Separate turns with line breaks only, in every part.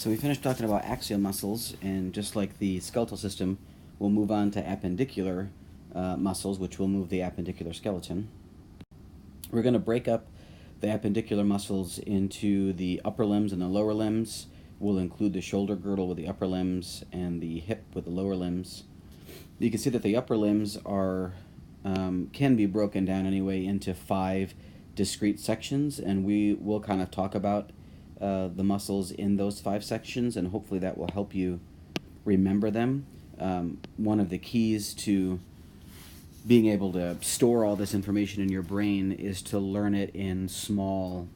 So we finished talking about axial muscles, and just like the skeletal system, we'll move on to appendicular muscles, which will move the appendicular skeleton. We're going to break up the appendicular muscles into the upper limbs and the lower limbs. We'll include the shoulder girdle with the upper limbs and the hip with the lower limbs. You can see that the upper limbs can be broken down anyway into 5 discrete sections, and we will kind of talk about the muscles in those 5 sections, and hopefully that will help you remember them. One of the keys to being able to store all this information in your brain is to learn it in small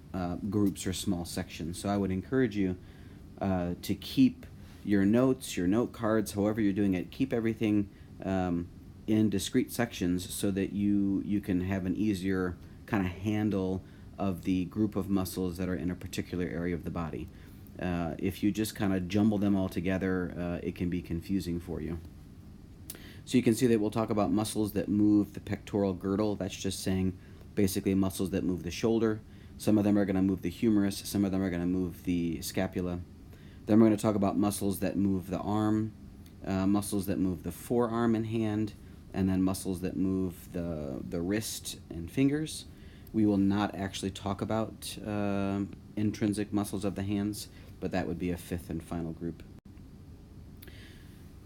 groups or small sections. So I would encourage you to keep your notes, your note cards, however you're doing it, keep everything in discrete sections so that you can have an easier kind of handle of the group of muscles that are in a particular area of the body. If you just kind of jumble them all together, it can be confusing for you. So you can see that we'll talk about muscles that move the pectoral girdle. That's just saying basically muscles that move the shoulder. Some of them are going to move the humerus. Some of them are going to move the scapula. Then we're going to talk about muscles that move the arm, muscles that move the forearm and hand, and then muscles that move the wrist and fingers. We will not actually talk about intrinsic muscles of the hands, but that would be a 5th and final group.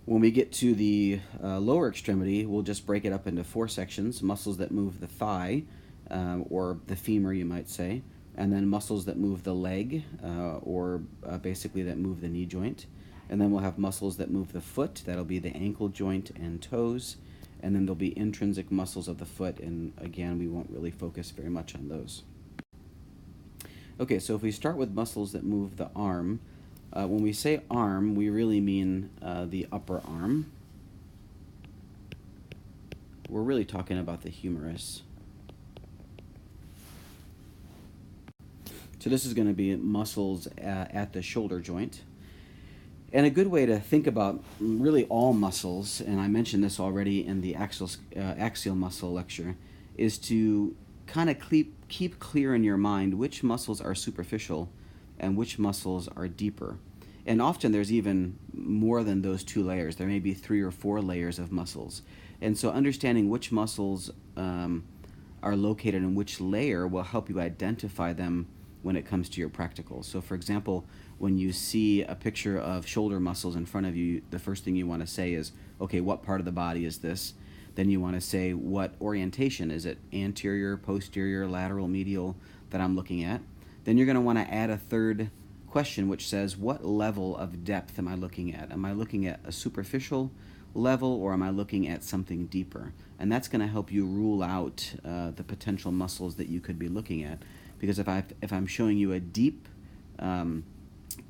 When we get to the lower extremity, we'll just break it up into 4 sections: muscles that move the thigh, or the femur, you might say, and then muscles that move the leg, or basically that move the knee joint. And then we'll have muscles that move the foot. That'll be the ankle joint and toes. And then there'll be intrinsic muscles of the foot, and again, we won't really focus very much on those. Okay, so if we start with muscles that move the arm, when we say arm, we really mean the upper arm. We're really talking about the humerus. So this is going to be muscles at the shoulder joint. And a good way to think about really all muscles, and I mentioned this already in the axial muscle lecture, is to kind of keep clear in your mind which muscles are superficial and which muscles are deeper. And often there's even more than those 2 layers. There may be 3 or 4 layers of muscles. And so understanding which muscles are located in which layer will help you identify them when it comes to your practical. So for example, when you see a picture of shoulder muscles in front of you, the first thing you want to say is, okay, what part of the body is this? Then you want to say, what orientation? Is it anterior, posterior, lateral, medial that I'm looking at? Then you're going to want to add a 3rd question, which says, what level of depth am I looking at? Am I looking at a superficial level, or am I looking at something deeper? And that's going to help you rule out the potential muscles that you could be looking at. Because if I'm showing you a deep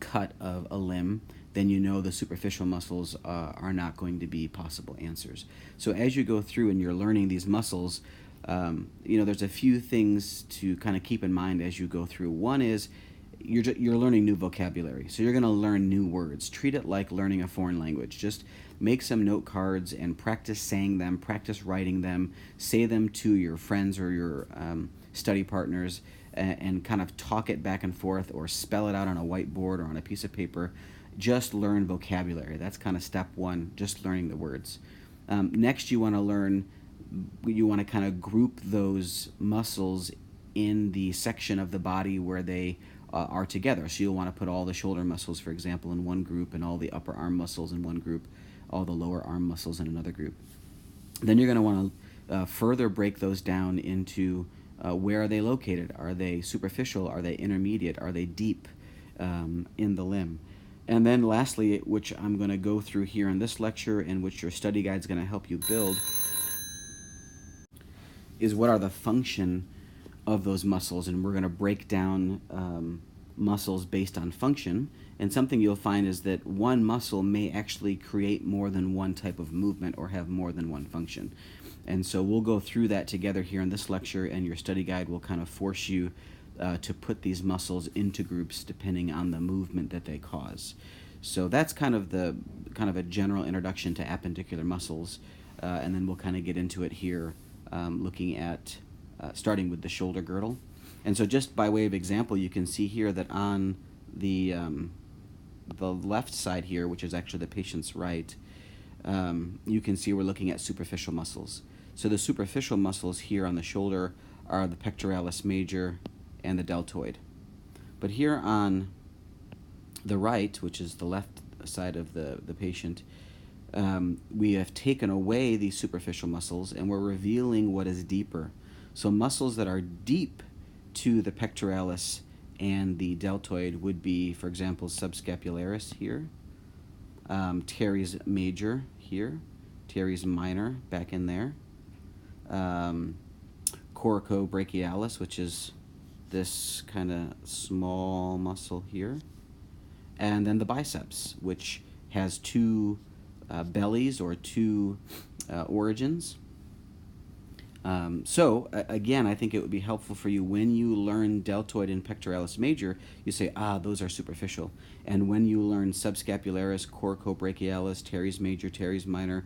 cut of a limb, then you know the superficial muscles are not going to be possible answers. So as you go through and you're learning these muscles, there's a few things to kind of keep in mind as you go through. One is you're learning new vocabulary, so you're going to learn new words. Treat it like learning a foreign language. Just make some note cards and practice saying them, practice writing them, say them to your friends or your study partners, and kind of talk it back and forth, or spell it out on a whiteboard or on a piece of paper. Just learn vocabulary. That's kind of step 1, just learning the words. Next, you want to kind of group those muscles in the section of the body where they are together. So you'll want to put all the shoulder muscles, for example, in one group, and all the upper arm muscles in one group, all the lower arm muscles in another group. Then you're going to want to further break those down into where are they located? Are they superficial? Are they intermediate? Are they deep in the limb? And then lastly, which I'm going to go through here in this lecture, and which your study guide is going to help you build, is what are the function of those muscles. And we're going to break down muscles based on function. And something you'll find is that one muscle may actually create more than one type of movement or have more than one function. And so we'll go through that together here in this lecture, and your study guide will kind of force you to put these muscles into groups depending on the movement that they cause. So that's kind of a general introduction to appendicular muscles, and then we'll kind of get into it here, looking at starting with the shoulder girdle. And so just by way of example, you can see here that on the the left side here, which is actually the patient's right, you can see we're looking at superficial muscles. So the superficial muscles here on the shoulder are the pectoralis major and the deltoid. But here on the right, which is the left side of the patient, we have taken away these superficial muscles and we're revealing what is deeper. So muscles that are deep to the pectoralis and the deltoid would be, for example, subscapularis here, teres major here, teres minor back in there, coracobrachialis, which is this kind of small muscle here, and then the biceps, which has two bellies or two origins. Again, I think it would be helpful for you when you learn deltoid and pectoralis major, you say, those are superficial. And when you learn subscapularis, coracobrachialis, teres major, teres minor,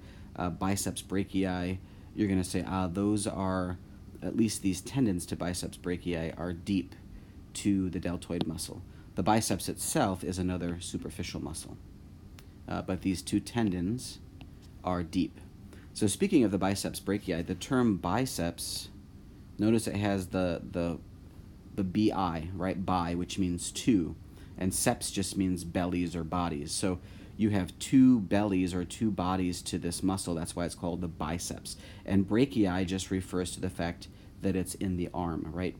biceps brachii, you're going to say, those are, at least these tendons to biceps brachii are deep to the deltoid muscle. The biceps itself is another superficial muscle. But these two tendons are deep. So speaking of the biceps brachii, the term biceps, notice it has the bi, right? Bi, which means two, and seps just means bellies or bodies. So you have two bellies or two bodies to this muscle. That's why it's called the biceps. And brachii just refers to the fact that it's in the arm, right?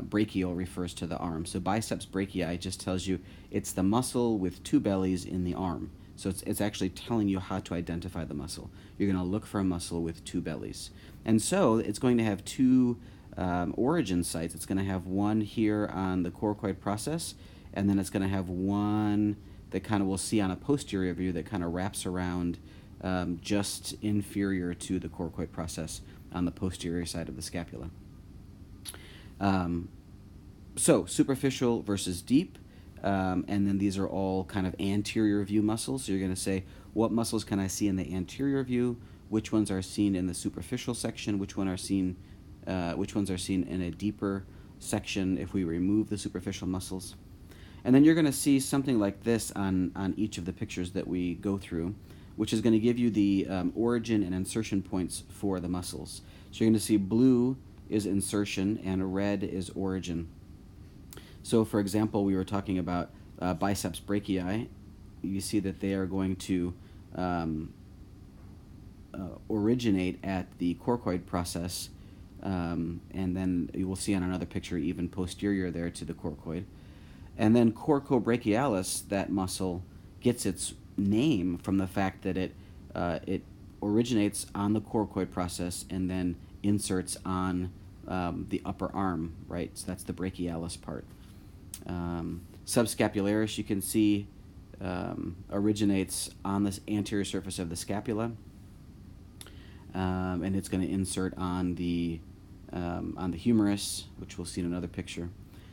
Brachial refers to the arm. So biceps brachii just tells you it's the muscle with two bellies in the arm. So it's actually telling you how to identify the muscle. You're going to look for a muscle with two bellies. And so it's going to have two origin sites. It's going to have one here on the coracoid process, and then it's going to have one that kind of we'll see on a posterior view that kind of wraps around just inferior to the coracoid process on the posterior side of the scapula. So superficial versus deep. And then these are all kind of anterior view muscles. So you're going to say, what muscles can I see in the anterior view? Which ones are seen in the superficial section? Which ones are seen in a deeper section if we remove the superficial muscles? And then you're going to see something like this on each of the pictures that we go through, which is going to give you the origin and insertion points for the muscles. So you're going to see blue is insertion and red is origin. So, for example, we were talking about biceps brachii. You see that they are going to originate at the coracoid process, and then you will see on another picture even posterior there to the coracoid. And then coracobrachialis, that muscle, gets its name from the fact that it originates on the coracoid process and then inserts on the upper arm, right? So that's the brachialis part. Subscapularis, you can see, originates on the anterior surface of the scapula, and it's going to insert on the humerus, which we'll see in another picture.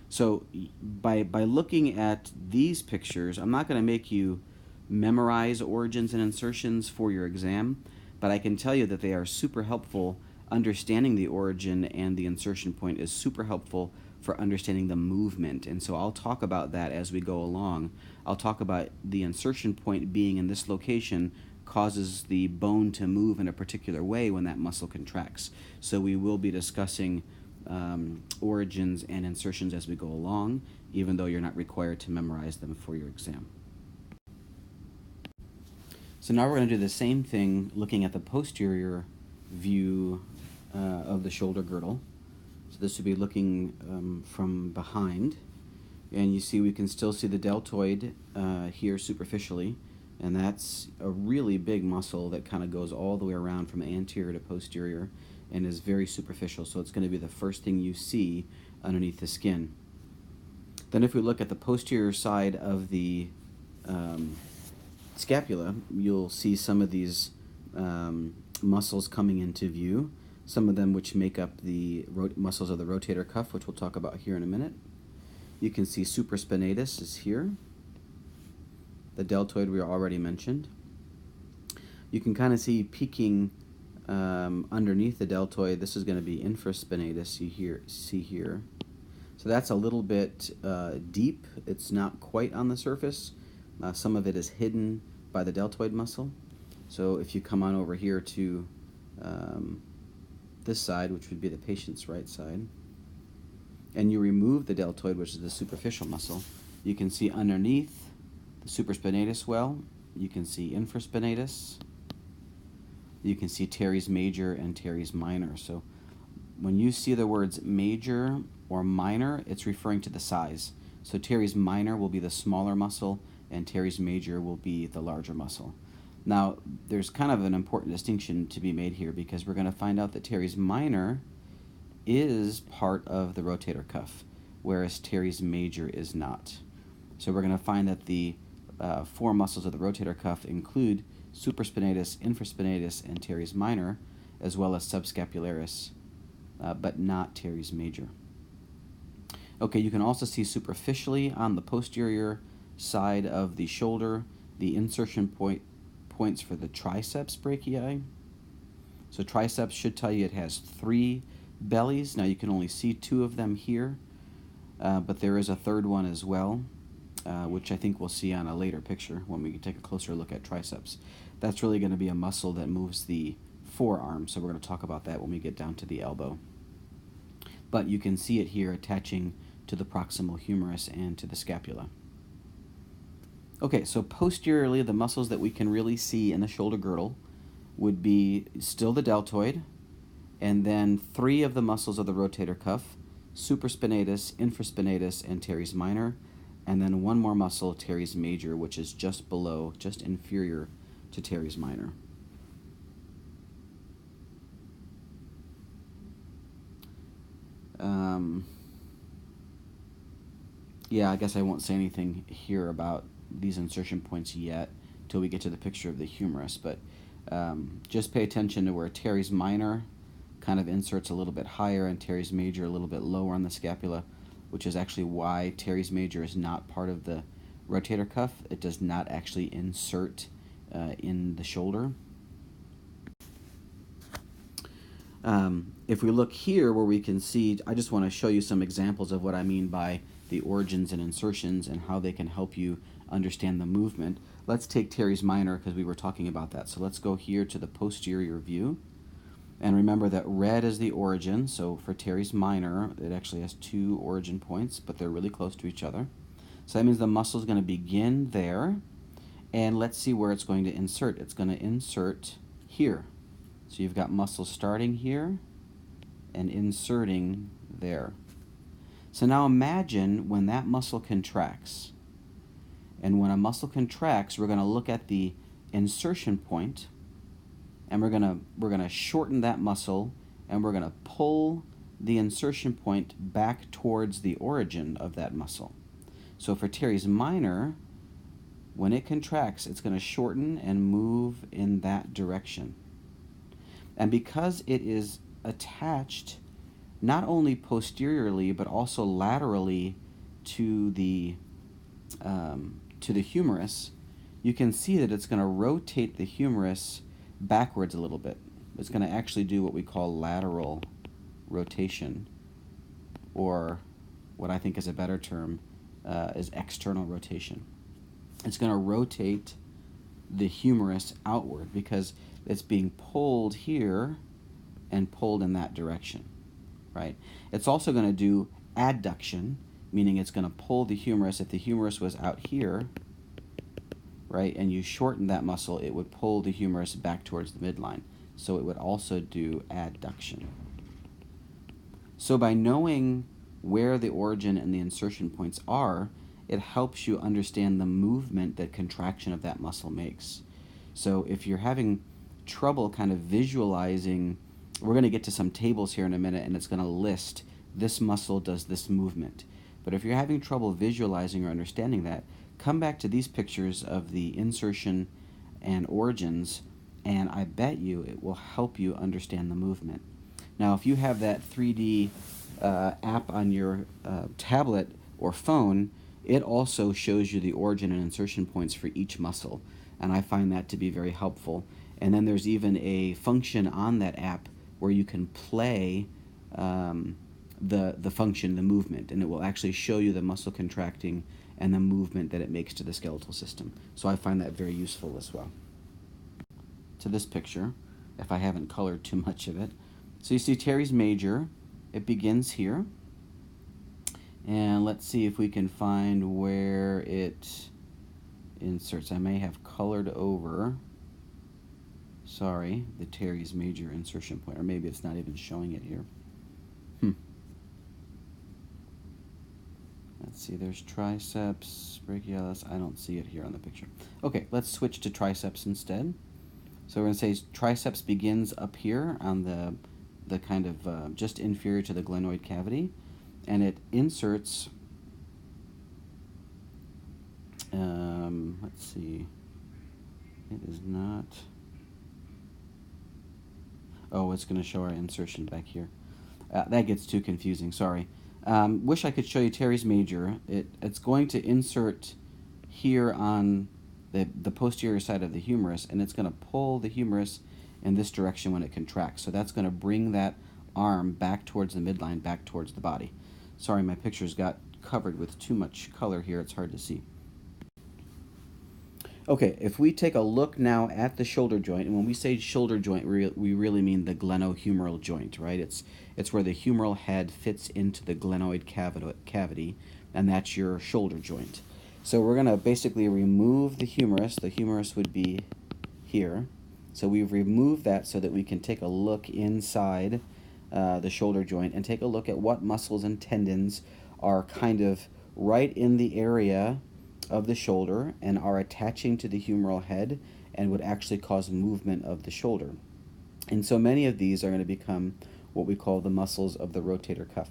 So by looking at these pictures, I'm not going to make you memorize origins and insertions for your exam, but I can tell you that they are super helpful. Understanding the origin and the insertion point is super helpful for understanding the movement, and so I'll talk about that as we go along. I'll talk about the insertion point being in this location causes the bone to move in a particular way when that muscle contracts. So we will be discussing origins and insertions as we go along, even though you're not required to memorize them for your exam. So now we're going to do the same thing looking at the posterior view of the shoulder girdle. So this would be looking from behind, and you see we can still see the deltoid here superficially, and that's a really big muscle that kind of goes all the way around from anterior to posterior and is very superficial, so it's going to be the first thing you see underneath the skin. Then if we look at the posterior side of the scapula, you'll see some of these muscles coming into view, some of them which make up the muscles of the rotator cuff, which we'll talk about here in a minute. You can see supraspinatus is here. The deltoid we already mentioned. You can kind of see peeking underneath the deltoid. This is going to be infraspinatus, you see here. So So that's a little bit deep. It's not quite on the surface. Some of it is hidden by the deltoid muscle. So if you come on over here to this side, which would be the patient's right side, and you remove the deltoid, which is the superficial muscle, you can see underneath the supraspinatus well, you can see infraspinatus, you can see teres major and teres minor. So when you see the words major or minor, it's referring to the size. So teres minor will be the smaller muscle, and teres major will be the larger muscle. Now, there's kind of an important distinction to be made here, because we're going to find out that teres minor is part of the rotator cuff, whereas teres major is not. So we're going to find that the four muscles of the rotator cuff include supraspinatus, infraspinatus, and teres minor, as well as subscapularis, but not teres major. Okay, you can also see superficially on the posterior side of the shoulder the insertion points for the triceps brachii. So triceps should tell you it has 3 bellies. Now you can only see 2 of them here, but there is a third one as well, which I think we'll see on a later picture when we take a closer look at triceps. That's really going to be a muscle that moves the forearm, so we're going to talk about that when we get down to the elbow. But you can see it here attaching to the proximal humerus and to the scapula. Okay, so posteriorly, the muscles that we can really see in the shoulder girdle would be still the deltoid, and then 3 of the muscles of the rotator cuff, supraspinatus, infraspinatus, and teres minor, and then 1 more muscle, teres major, which is just below, just inferior to teres minor. Yeah, I guess I won't say anything here about these insertion points yet till we get to the picture of the humerus, but just pay attention to where teres minor kind of inserts a little bit higher and teres major a little bit lower on the scapula, which is actually why teres major is not part of the rotator cuff. It does not actually insert in the shoulder. If we look here where we can see, I just want to show you some examples of what I mean by the origins and insertions and how they can help you understand the movement. Let's take teres minor because we were talking about that. So let's go here to the posterior view. And remember that red is the origin. So for teres minor, it actually has 2 origin points, but they're really close to each other. So that means the muscle is going to begin there. And let's see where it's going to insert. It's going to insert here. So you've got muscles starting here and inserting there. So now imagine when that muscle contracts. And when a muscle contracts, we're going to look at the insertion point, and we're going to shorten that muscle, and we're going to pull the insertion point back towards the origin of that muscle. So for teres minor, when it contracts, it's going to shorten and move in that direction. And because it is attached not only posteriorly but also laterally to the humerus, you can see that it's going to rotate the humerus backwards a little bit. It's going to actually do what we call lateral rotation, or what I think is a better term is external rotation. It's going to rotate the humerus outward because it's being pulled here and pulled in that direction, right? It's also going to do adduction, meaning it's going to pull the humerus. If the humerus was out here, right, and you shorten that muscle, it would pull the humerus back towards the midline. So it would also do adduction. So by knowing where the origin and the insertion points are, it helps you understand the movement that contraction of that muscle makes. So if you're having trouble kind of visualizing, we're going to get to some tables here in a minute, and it's going to list this muscle does this movement. But if you're having trouble visualizing or understanding that, come back to these pictures of the insertion and origins, and I bet you it will help you understand the movement. Now, if you have that 3D app on your tablet or phone, it also shows you the origin and insertion points for each muscle, and I find that to be very helpful. And then there's even a function on that app where you can play the function, the movement, and it will actually show you the muscle contracting and the movement that it makes to the skeletal system. So I find that very useful as well. To this picture, if I haven't colored too much of it. So you see teres major, it begins here. And let's see if we can find where it inserts. I may have colored over, sorry, the teres major insertion point, or maybe it's not even showing it here. Let's see, there's triceps, brachialis. I don't see it here on the picture. Okay, let's switch to triceps instead. So we're going to say triceps begins up here on the kind of just inferior to the glenoid cavity, and it inserts, let's see, it is not, oh, it's going to show our insertion back here. That gets too confusing, sorry. Wish I could show you teres major. It's going to insert here on the posterior side of the humerus, and it's going to pull the humerus in this direction when it contracts. So that's going to bring that arm back towards the midline, back towards the body. Sorry, my pictures got covered with too much color here. It's hard to see. Okay, if we take a look now at the shoulder joint, and when we say shoulder joint, we really mean the glenohumeral joint, right? It's where the humeral head fits into the glenoid cavity, and that's your shoulder joint. So we're going to basically remove the humerus. The humerus would be here. So we've removed that so that we can take a look inside the shoulder joint and take a look at what muscles and tendons are kind of right in the area of the shoulder and are attaching to the humeral head and would actually cause movement of the shoulder. And so many of these are going to become what we call the muscles of the rotator cuff.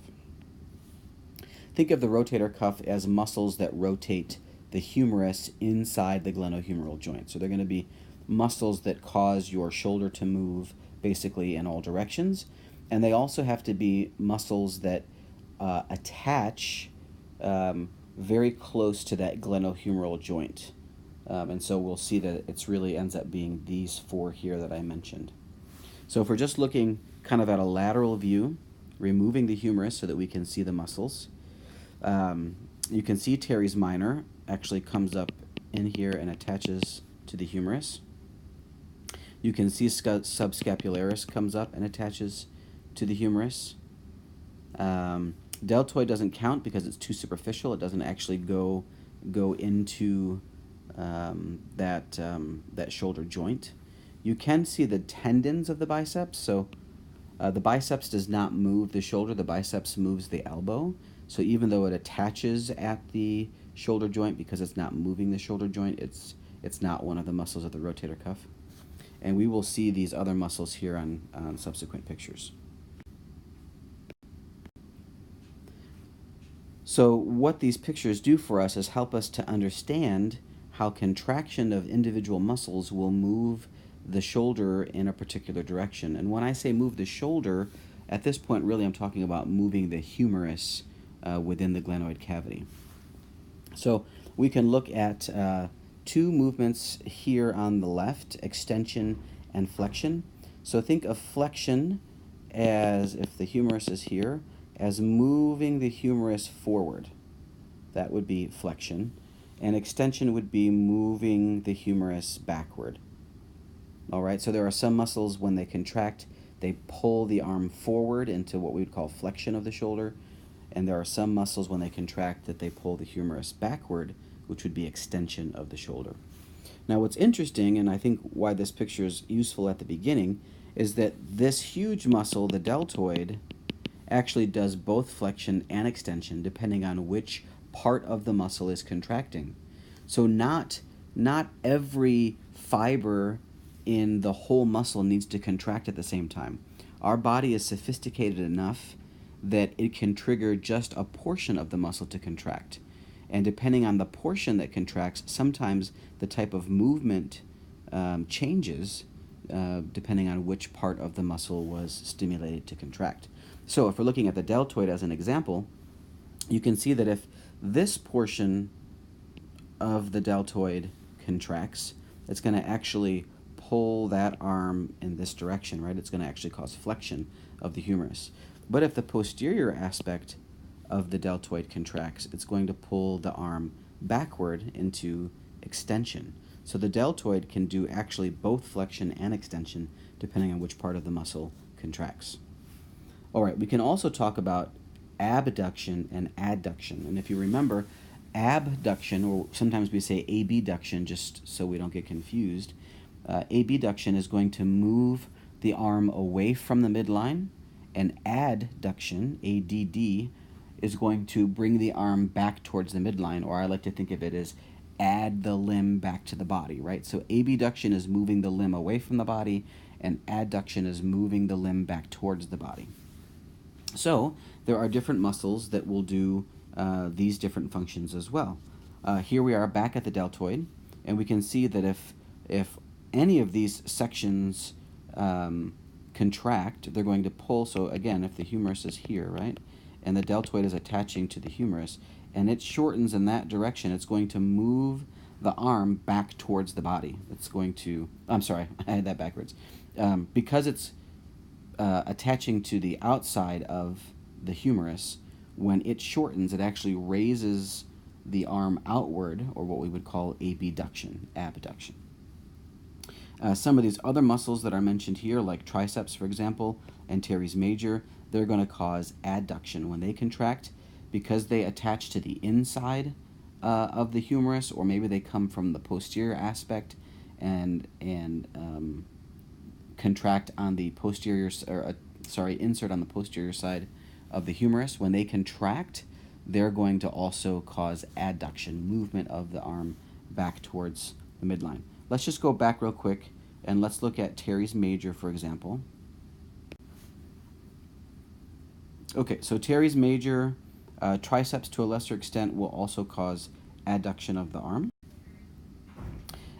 Think of the rotator cuff as muscles that rotate the humerus inside the glenohumeral joint. So they're going to be muscles that cause your shoulder to move basically in all directions. And they also have to be muscles that attach very close to that glenohumeral joint. And so we'll see that it really ends up being these four here that I mentioned. So if we're just looking kind of at a lateral view, removing the humerus so that we can see the muscles, you can see teres minor actually comes up in here and attaches to the humerus. You can see subscapularis comes up and attaches to the humerus. Deltoid doesn't count because it's too superficial. It doesn't actually go into that shoulder joint. You can see the tendons of the biceps. So the biceps does not move the shoulder. The biceps moves the elbow. So even though it attaches at the shoulder joint, because it's not moving the shoulder joint, it's not one of the muscles of the rotator cuff. And we will see these other muscles here on subsequent pictures. So what these pictures do for us is help us to understand how contraction of individual muscles will move the shoulder in a particular direction. And when I say move the shoulder, at this point really I'm talking about moving the humerus within the glenoid cavity. So we can look at two movements here on the left, extension and flexion. So think of flexion as, if the humerus is here, as moving the humerus forward. That would be flexion. And extension would be moving the humerus backward. All right, so there are some muscles when they contract, they pull the arm forward into what we would call flexion of the shoulder. And there are some muscles when they contract that they pull the humerus backward, which would be extension of the shoulder. Now what's interesting, and I think why this picture is useful at the beginning, is that this huge muscle, the deltoid, actually does both flexion and extension depending on which part of the muscle is contracting. So not every fiber in the whole muscle needs to contract at the same time. Our body is sophisticated enough that it can trigger just a portion of the muscle to contract. And depending on the portion that contracts, sometimes the type of movement changes depending on which part of the muscle was stimulated to contract. So if we're looking at the deltoid as an example, you can see that if this portion of the deltoid contracts, it's going to actually pull that arm in this direction, right? It's going to actually cause flexion of the humerus. But if the posterior aspect of the deltoid contracts, it's going to pull the arm backward into extension. So the deltoid can do actually both flexion and extension depending on which part of the muscle contracts. All right, we can also talk about abduction and adduction. And if you remember, abduction, or sometimes we say abduction just so we don't get confused, abduction is going to move the arm away from the midline, and adduction, ADD, is going to bring the arm back towards the midline, or I like to think of it as add the limb back to the body, right? So abduction is moving the limb away from the body, and adduction is moving the limb back towards the body. So there are different muscles that will do these different functions as well. Here we are back at the deltoid, and we can see that if any of these sections contract, they're going to pull. So again, if the humerus is here, right, and the deltoid is attaching to the humerus, and it shortens in that direction, it's going to move the arm back towards the body. It's going to, I'm sorry, I had that backwards. Because it's attaching to the outside of the humerus, when it shortens, it actually raises the arm outward, or what we would call abduction. Some of these other muscles that are mentioned here, like triceps, for example, and teres major, they're going to cause adduction. When they contract, because they attach to the inside of the humerus, or maybe they come from the posterior aspect and contract on the posterior, insert on the posterior side of the humerus. When they contract, they're going to also cause adduction, movement of the arm back towards the midline. Let's just go back real quick and let's look at teres major, for example. Okay, so teres major, triceps to a lesser extent will also cause adduction of the arm.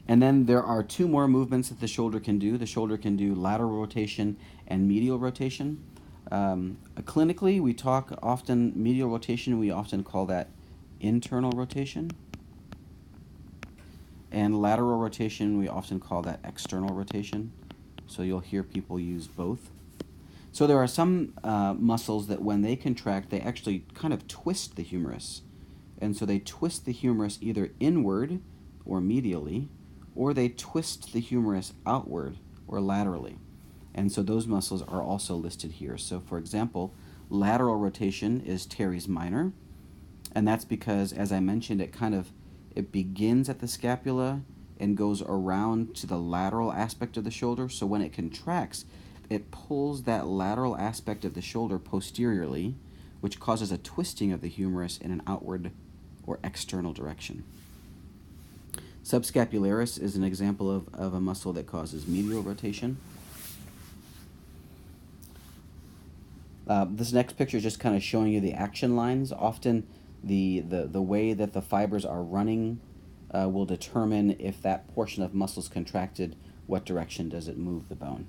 And then there are two more movements that the shoulder can do. The shoulder can do lateral rotation and medial rotation. Clinically, we talk often medial rotation, we often call that internal rotation. And lateral rotation, we often call that external rotation. So you'll hear people use both. So there are some muscles that when they contract, they actually kind of twist the humerus. And so they twist the humerus either inward or medially, or they twist the humerus outward or laterally. And so those muscles are also listed here. So for example, lateral rotation is teres minor, and that's because, as I mentioned, it begins at the scapula and goes around to the lateral aspect of the shoulder. So when it contracts, it pulls that lateral aspect of the shoulder posteriorly, which causes a twisting of the humerus in an outward or external direction. Subscapularis is an example of a muscle that causes medial rotation. This next picture is just kind of showing you the action lines. Often the way that the fibers are running will determine if that portion of muscle is contracted, what direction does it move the bone.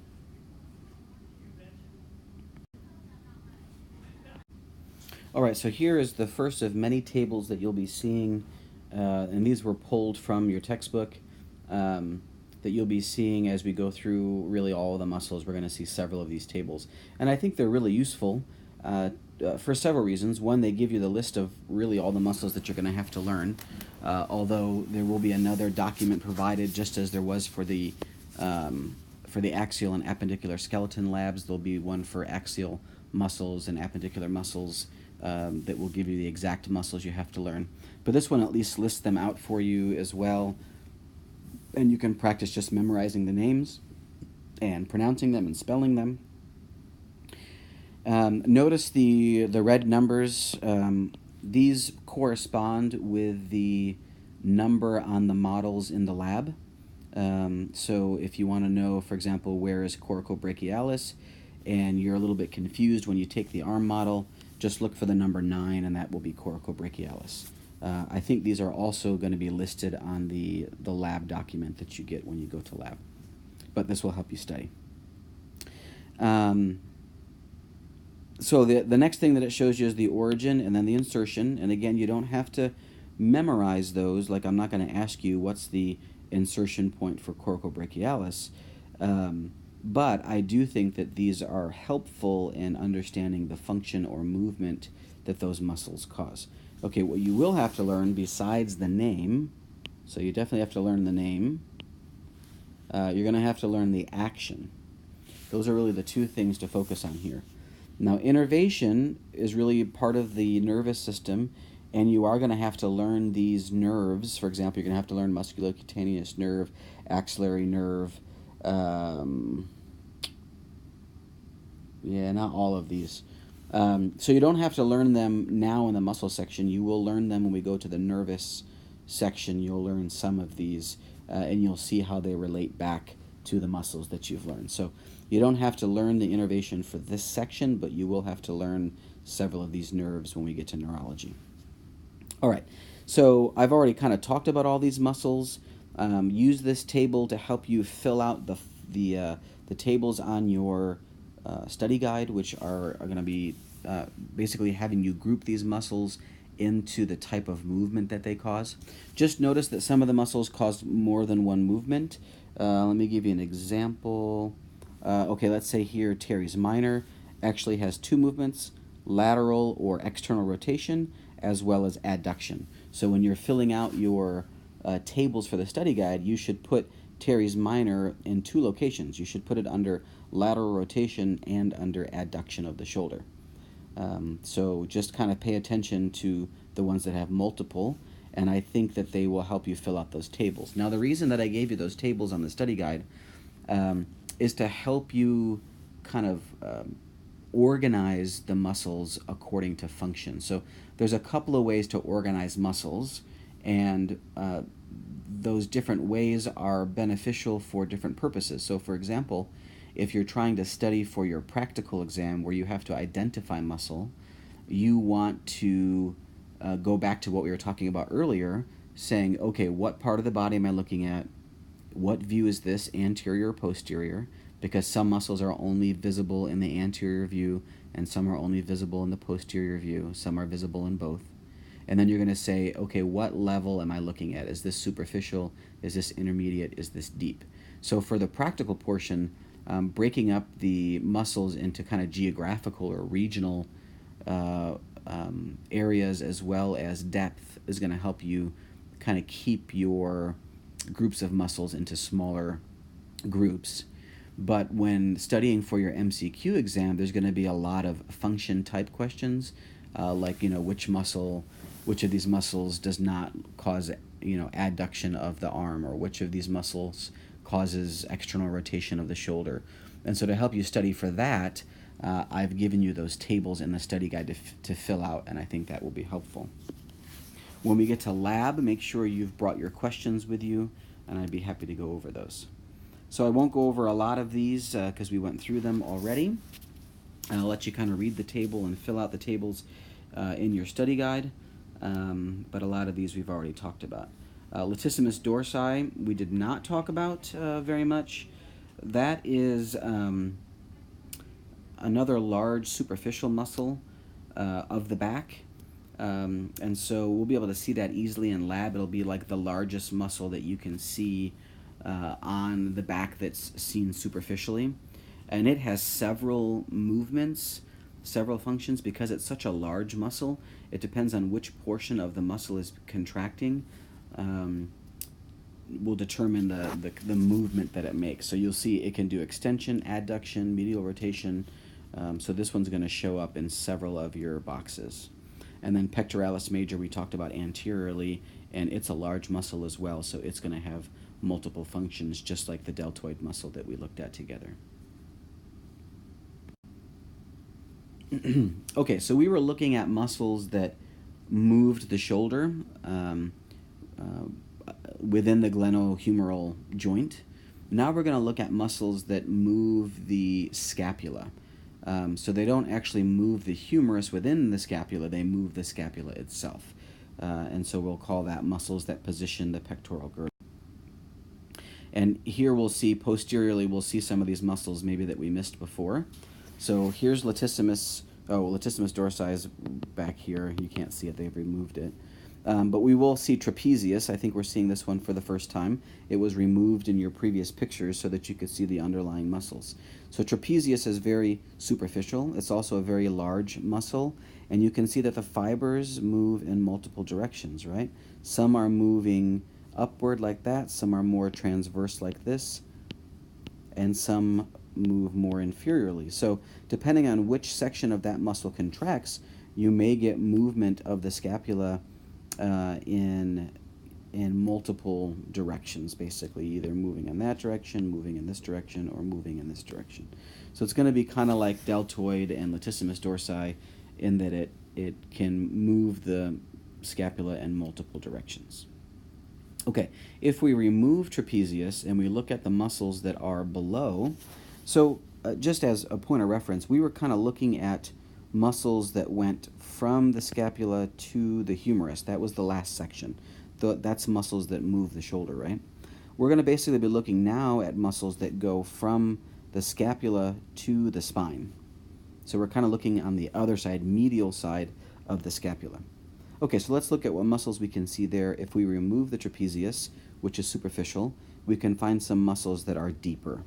All right, so here is the first of many tables that you'll be seeing, and these were pulled from your textbook, that you'll be seeing as we go through really all of the muscles. We're going to see several of these tables. And I think they're really useful for several reasons. One, they give you the list of really all the muscles that you're going to have to learn, although there will be another document provided, just as there was for the axial and appendicular skeleton labs. There'll be one for axial muscles and appendicular muscles that will give you the exact muscles you have to learn. But this one at least lists them out for you as well, and you can practice just memorizing the names and pronouncing them and spelling them. Notice the red numbers. These correspond with the number on the models in the lab. So if you want to know, for example, where is coracobrachialis, and you're a little bit confused when you take the arm model, just look for the number 9, and that will be coracobrachialis. I think these are also going to be listed on the lab document that you get when you go to lab, but this will help you study. So the next thing that it shows you is the origin and then the insertion, and again, you don't have to memorize those. Like, I'm not going to ask you what's the insertion point for coracobrachialis, But I do think that these are helpful in understanding the function or movement that those muscles cause. Okay, what you will have to learn besides the name, so you definitely have to learn the name, you're going to have to learn the action. Those are really the two things to focus on here. Now, innervation is really part of the nervous system, and you are going to have to learn these nerves. For example, you're going to have to learn musculocutaneous nerve, axillary nerve. Yeah, not all of these. So you don't have to learn them now in the muscle section. You will learn them when we go to the nervous section. You'll learn some of these, and you'll see how they relate back to the muscles that you've learned. So you don't have to learn the innervation for this section, but you will have to learn several of these nerves when we get to neurology. All right, so I've already kind of talked about all these muscles. Use this table to help you fill out the tables on your study guide, which are going to be basically having you group these muscles into the type of movement that they cause. Just notice that some of the muscles cause more than one movement. Let me give you an example. Okay, let's say here teres minor actually has two movements, lateral or external rotation, as well as adduction. So when you're filling out your tables for the study guide, you should put teres minor in two locations. You should put it under lateral rotation and under adduction of the shoulder. So just kind of pay attention to the ones that have multiple, and I think that they will help you fill out those tables. Now, the reason that I gave you those tables on the study guide is to help you kind of organize the muscles according to function. So there's a couple of ways to organize muscles, and those different ways are beneficial for different purposes. So for example, if you're trying to study for your practical exam where you have to identify muscle, you want to go back to what we were talking about earlier, saying, okay, what part of the body am I looking at? What view is this, anterior or posterior? Because some muscles are only visible in the anterior view, and some are only visible in the posterior view. Some are visible in both. And then you're going to say, okay, what level am I looking at? Is this superficial? Is this intermediate? Is this deep? So for the practical portion, breaking up the muscles into kind of geographical or regional areas as well as depth is going to help you kind of keep your groups of muscles into smaller groups. But when studying for your MCQ exam, there's going to be a lot of function type questions, like, which of these muscles does not cause, adduction of the arm, or which of these muscles causes external rotation of the shoulder. And so to help you study for that, I've given you those tables in the study guide to fill out, and I think that will be helpful. When we get to lab, make sure you've brought your questions with you, and I'd be happy to go over those. So I won't go over a lot of these because we went through them already. And I'll let you kind of read the table and fill out the tables in your study guide, but a lot of these we've already talked about. Latissimus dorsi we did not talk about very much. That is another large superficial muscle of the back. And so we'll be able to see that easily in lab. It'll be like the largest muscle that you can see on the back that's seen superficially. And it has several movements, several functions. Because it's such a large muscle, it depends on which portion of the muscle is contracting, will determine the movement that it makes. So you'll see it can do extension, adduction, medial rotation. So this one's going to show up in several of your boxes. And then pectoralis major we talked about anteriorly, and it's a large muscle as well, so it's going to have multiple functions, just like the deltoid muscle that we looked at together. Okay, so we were looking at muscles that moved the shoulder within the glenohumeral joint. Now we're going to look at muscles that move the scapula. So they don't actually move the humerus within the scapula, they move the scapula itself. And so we'll call that muscles that position the pectoral girdle. And here we'll see posteriorly, we'll see some of these muscles maybe that we missed before. So here's latissimus dorsi is back here. You can't see it, they've removed it. But we will see trapezius. I think we're seeing this one for the first time. It was removed in your previous pictures so that you could see the underlying muscles. So trapezius is very superficial. It's also a very large muscle, and you can see that the fibers move in multiple directions, right? Some are moving upward like that, some are more transverse like this, and some move more inferiorly. So depending on which section of that muscle contracts, you may get movement of the scapula in multiple directions, basically, either moving in that direction, moving in this direction, or moving in this direction. So it's going to be kind of like deltoid and latissimus dorsi in that it can move the scapula in multiple directions. Okay, if we remove trapezius and we look at the muscles that are below, so just as a point of reference, we were kind of looking at muscles that went from the scapula to the humerus. That was the last section. That's muscles that move the shoulder, right? We're going to basically be looking now at muscles that go from the scapula to the spine. So we're kind of looking on the other side, medial side of the scapula. Okay, so let's look at what muscles we can see there. If we remove the trapezius, which is superficial, we can find some muscles that are deeper.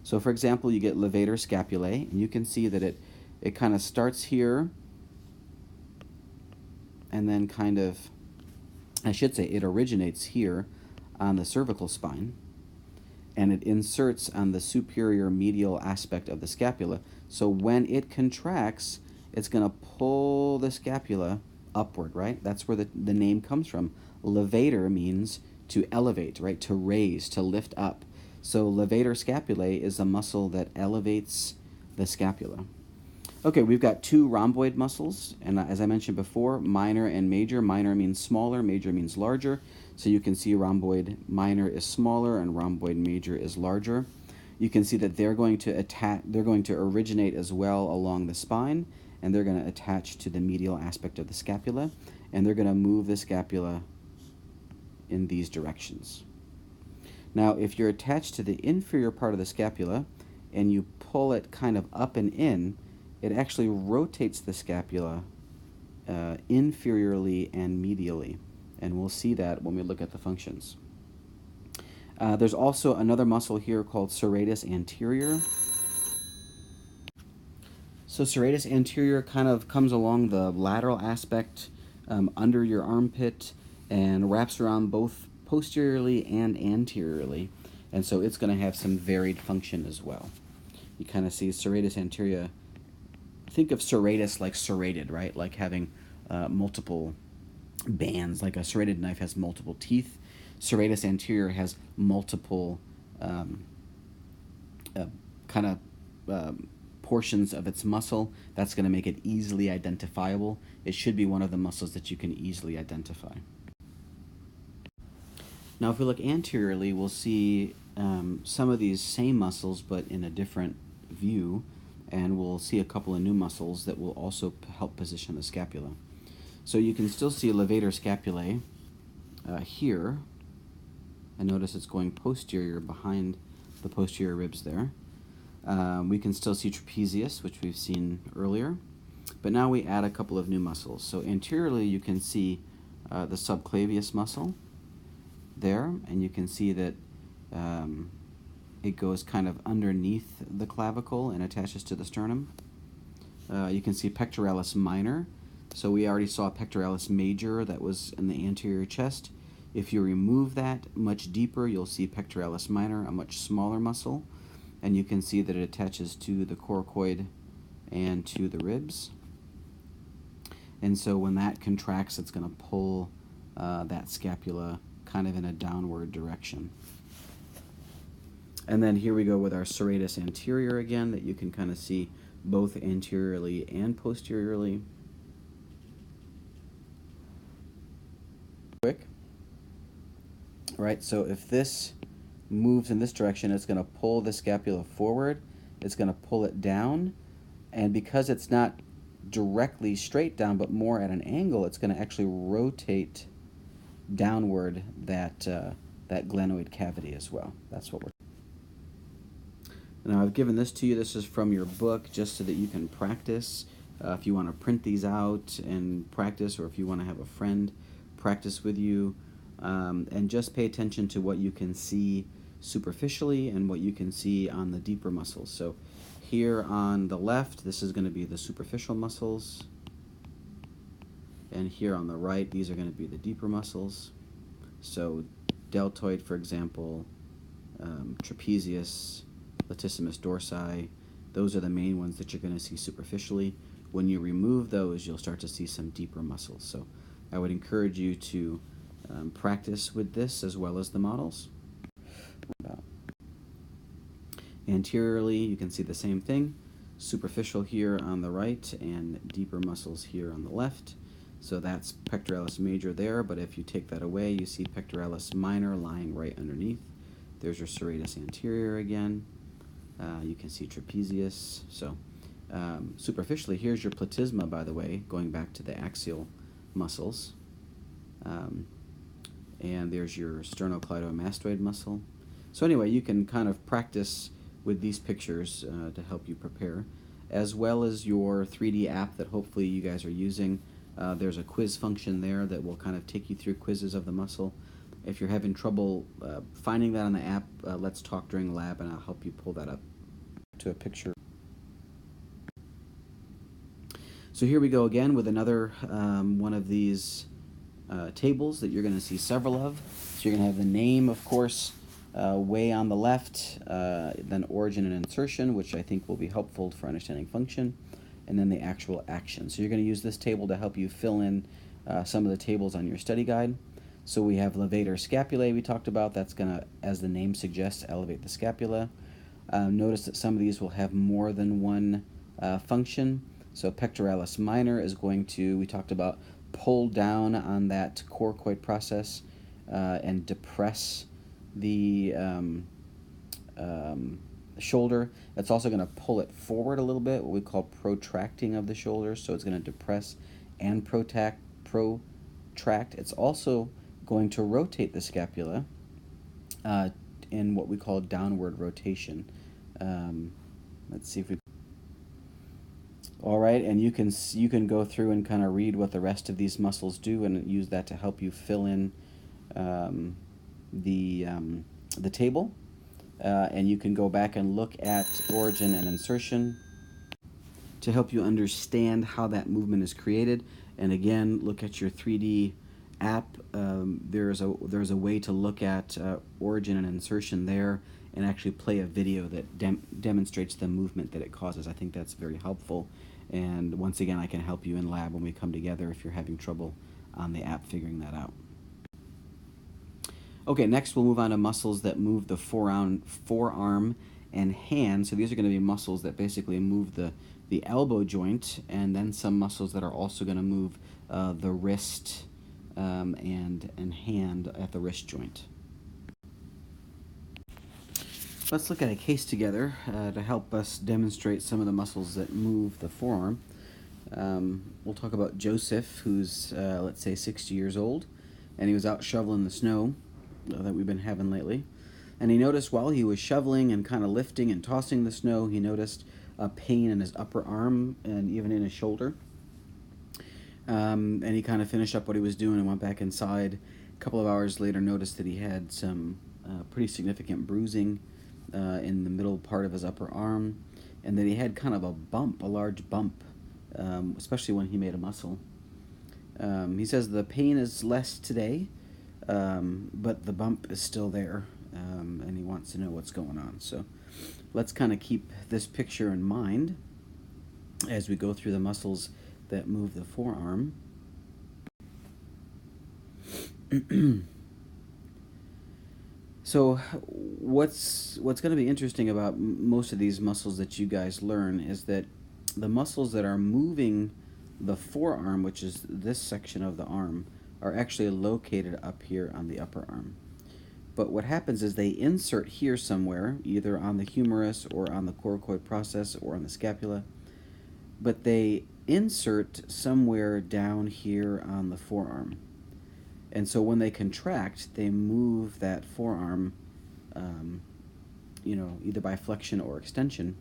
So for example, you get levator scapulae, and you can see that it kind of starts here, and then kind of, I should say, it originates here on the cervical spine, and it inserts on the superior medial aspect of the scapula. So when it contracts, it's going to pull the scapula upward, right? That's where the name comes from. Levator means to elevate, right? To raise, to lift up. So levator scapulae is a muscle that elevates the scapula. Okay, we've got two rhomboid muscles, and as I mentioned before, minor and major. Minor means smaller, major means larger. So you can see rhomboid minor is smaller and rhomboid major is larger. You can see that they're going to originate as well along the spine, and they're going to attach to the medial aspect of the scapula, and they're going to move the scapula in these directions. Now, if you're attached to the inferior part of the scapula and you pull it kind of up and in, it actually rotates the scapula inferiorly and medially, and we'll see that when we look at the functions. There's also another muscle here called serratus anterior. So serratus anterior kind of comes along the lateral aspect under your armpit and wraps around both posteriorly and anteriorly, and so it's going to have some varied function as well. You kind of see serratus anterior. Think of serratus like serrated, right? Like having multiple bands, like a serrated knife has multiple teeth. Serratus anterior has multiple portions of its muscle. That's going to make it easily identifiable. It should be one of the muscles that you can easily identify. Now, if we look anteriorly, we'll see some of these same muscles, but in a different view, and we'll see a couple of new muscles that will also help position the scapula. So you can still see levator scapulae here, and notice it's going posterior behind the posterior ribs there. We can still see trapezius, which we've seen earlier, but now we add a couple of new muscles. So anteriorly you can see the subclavius muscle there, and you can see that it goes kind of underneath the clavicle and attaches to the sternum. You can see pectoralis minor. So we already saw pectoralis major that was in the anterior chest. If you remove that much deeper, you'll see pectoralis minor, a much smaller muscle, and you can see that it attaches to the coracoid and to the ribs. And so when that contracts, it's going to pull that scapula kind of in a downward direction. And then here we go with our serratus anterior again, that you can kind of see both anteriorly and posteriorly. Quick. All right, so if this moves in this direction, it's going to pull the scapula forward, it's going to pull it down, and because it's not directly straight down but more at an angle, it's going to actually rotate downward that glenoid cavity as well. That's what we're. Now I've given this to you. This is from your book just so that you can practice. If you want to print these out and practice, or if you want to have a friend practice with you, and just pay attention to what you can see superficially and what you can see on the deeper muscles. So here on the left, this is going to be the superficial muscles, and here on the right, these are going to be the deeper muscles. So deltoid, for example, trapezius, latissimus dorsi, those are the main ones that you're going to see superficially. When you remove those, you'll start to see some deeper muscles. So I would encourage you to practice with this as well as the models. Anteriorly, you can see the same thing, superficial here on the right and deeper muscles here on the left. So that's pectoralis major there, but if you take that away, you see pectoralis minor lying right underneath. There's your serratus anterior again. You can see trapezius. So superficially, here's your platysma, by the way, going back to the axial muscles. And there's your sternocleidomastoid muscle. So anyway, you can kind of practice with these pictures to help you prepare, as well as your 3D app that hopefully you guys are using. There's a quiz function there that will kind of take you through quizzes of the muscle. If you're having trouble finding that on the app, let's talk during lab and I'll help you pull that up to a picture. So here we go again with another one of these tables that you're going to see several of. So you're going to have the name, of course, way on the left, then origin and insertion, which I think will be helpful for understanding function, and then the actual action. So you're going to use this table to help you fill in some of the tables on your study guide. So we have levator scapulae we talked about. That's going to, as the name suggests, elevate the scapula. Notice that some of these will have more than one function. So pectoralis minor is going to, we talked about, pull down on that coracoid process and depress the shoulder. That's also going to pull it forward a little bit, what we call protracting of the shoulder. So it's going to depress and protract. It's also going to rotate the scapula in what we call downward rotation. Let's see if we... All right, and you can go through and kind of read what the rest of these muscles do and use that to help you fill in the table. And you can go back and look at origin and insertion to help you understand how that movement is created. And again, look at your 3D app. There's a way to look at origin and insertion there and actually play a video that demonstrates the movement that it causes. I think that's very helpful. And once again, I can help you in lab when we come together if you're having trouble on the app figuring that out. Okay, next we'll move on to muscles that move the forearm and hand. So these are going to be muscles that basically move the elbow joint, and then some muscles that are also going to move the wrist and hand at the wrist joint. Let's look at a case together to help us demonstrate some of the muscles that move the forearm. We'll talk about Joseph, who's, let's say, 60 years old, and he was out shoveling the snow that we've been having lately. And he noticed while he was shoveling and kind of lifting and tossing the snow, he noticed a pain in his upper arm and even in his shoulder. And he kind of finished up what he was doing and went back inside. A couple of hours later, noticed that he had some pretty significant bruising in the middle part of his upper arm, and that he had kind of a bump, a large bump, especially when he made a muscle. He says the pain is less today, but the bump is still there, and he wants to know what's going on. So let's kind of keep this picture in mind as we go through the muscles that move the forearm. So what's going to be interesting about most of these muscles that you guys learn is that the muscles that are moving the forearm, which is this section of the arm, are actually located up here on the upper arm. But what happens is they insert here somewhere, either on the humerus or on the coracoid process or on the scapula, but they insert somewhere down here on the forearm. And so when they contract, they move that forearm, either by flexion or extension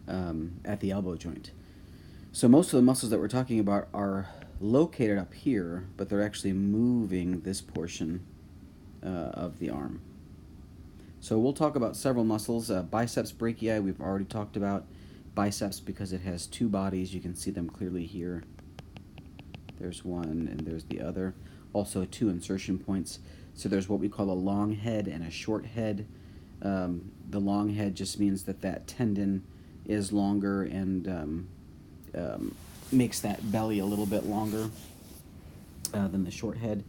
at the elbow joint. So most of the muscles that we're talking about are located up here, but they're actually moving this portion of the arm. So we'll talk about several muscles. Biceps brachii we've already talked about. Biceps, because it has two bodies, you can see them clearly here. There's one and there's the other. Also two insertion points. So there's what we call a long head and a short head. The long head just means that that tendon is longer and makes that belly a little bit longer than the short head.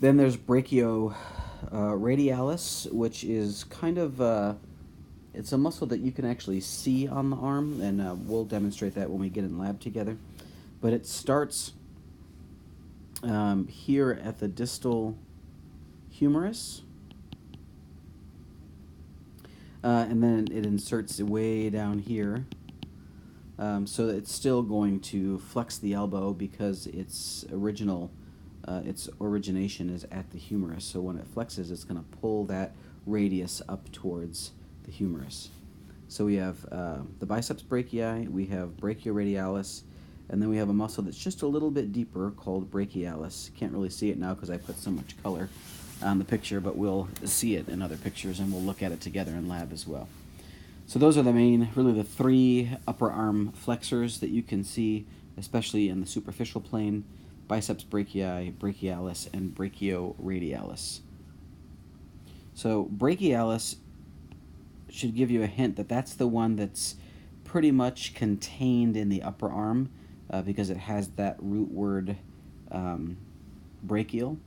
Then there's brachioradialis, which is kind of it's a muscle that you can actually see on the arm, and we'll demonstrate that when we get in lab together. But it starts here at the distal humerus, and then it inserts way down here. So it's still going to flex the elbow because its origination is at the humerus. So when it flexes, it's going to pull that radius up towards the humerus. So we have the biceps brachii, we have brachioradialis, and then we have a muscle that's just a little bit deeper called brachialis. Can't really see it now because I put so much color on the picture, but we'll see it in other pictures and we'll look at it together in lab as well. So those are really the three upper arm flexors that you can see, especially in the superficial plane: biceps brachii, brachialis, and brachioradialis. So brachialis should give you a hint that that's the one that's pretty much contained in the upper arm because it has that root word brachial.